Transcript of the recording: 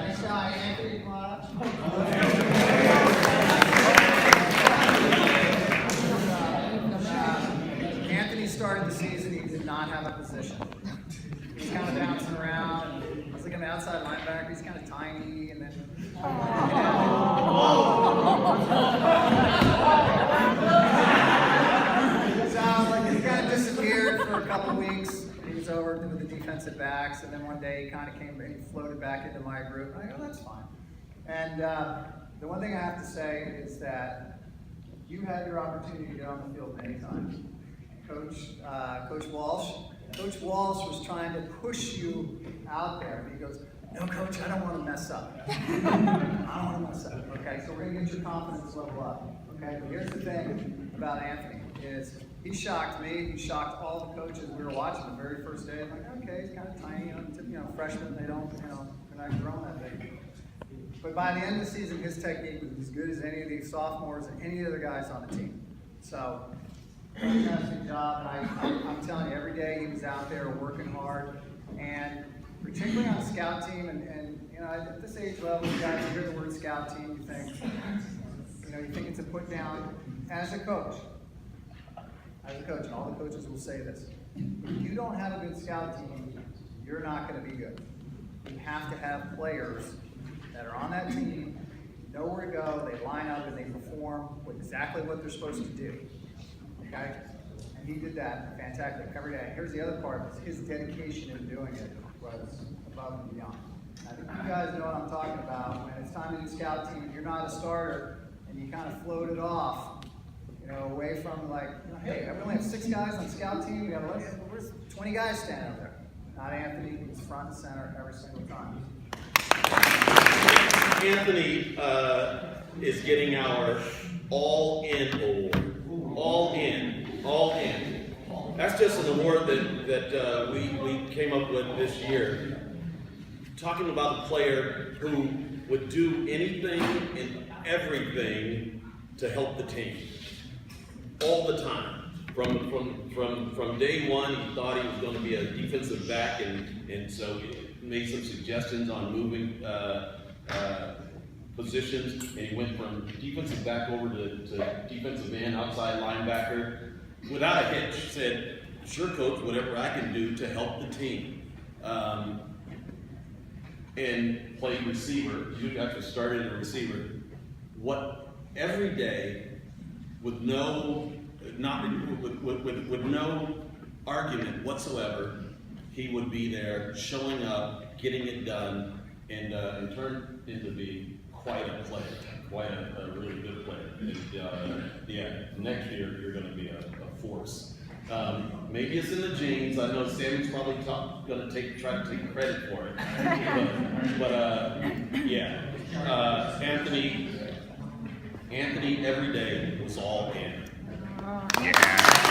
Next guy, Anthony, come on up. Anthony started the season, he did not have a position. He's kind of bouncing around. I was looking at outside linebacker, he's kind of tiny, and then. So he kind of disappeared for a couple weeks. He was over with the defensive backs, and then one day he kind of came and he floated back into my group. I go, that's fine. And the one thing I have to say is that you had your opportunity to get on the field many times. Coach Walsh was trying to push you out there. And he goes, no, Coach, I don't want to mess up. I don't want to mess up. Okay, so we're going to get your confidence level up. Okay, but here's the thing about Anthony is he shocked me. He shocked all the coaches we were watching the very first day. I'm like, okay, he's kind of tiny, freshmen. They're not growing that big. But by the end of the season, his technique was as good as any of these sophomores and any other guys on the team. So, fantastic job. And I'm telling you, every day he was out there working hard, and particularly on the scout team. And at this age level, you guys hear the word scout team, you think it's a put down. As a coach, and all the coaches will say this: if you don't have a good scout team, you're not going to be good. You have to have players that are on that team, know where to go, they line up and they perform with exactly what they're supposed to do. Okay? And he did that fantastic every day. Here's the other part, was his dedication in doing it was above and beyond. I think you guys know what I'm talking about. When it's time to do scout team, you're not a starter and you kind of float it off, away from hey, we only have 6 guys on scout team, we got 20 guys standing up there. Not Anthony, he was front and center every single time. Anthony is getting our all-in award. All in. That's just an award that we came up with this year. Talking about a player who would do anything and everything to help the team. All the time. From day one, he thought he was going to be a defensive back, and so he made some suggestions on moving positions, and he went from defensive back over to defensive end, outside linebacker, without a hitch. Said, sure, Coach, whatever I can do to help the team. And played receiver. You actually started as a receiver. Every day, with no argument whatsoever, he would be there, showing up, getting it done, and turned into be quite a player, quite a really good player. And, next year you're going to be a force. Maybe it's in the genes. I know Sammy's probably going to try to take credit for it. but Anthony every day was all in. Yeah.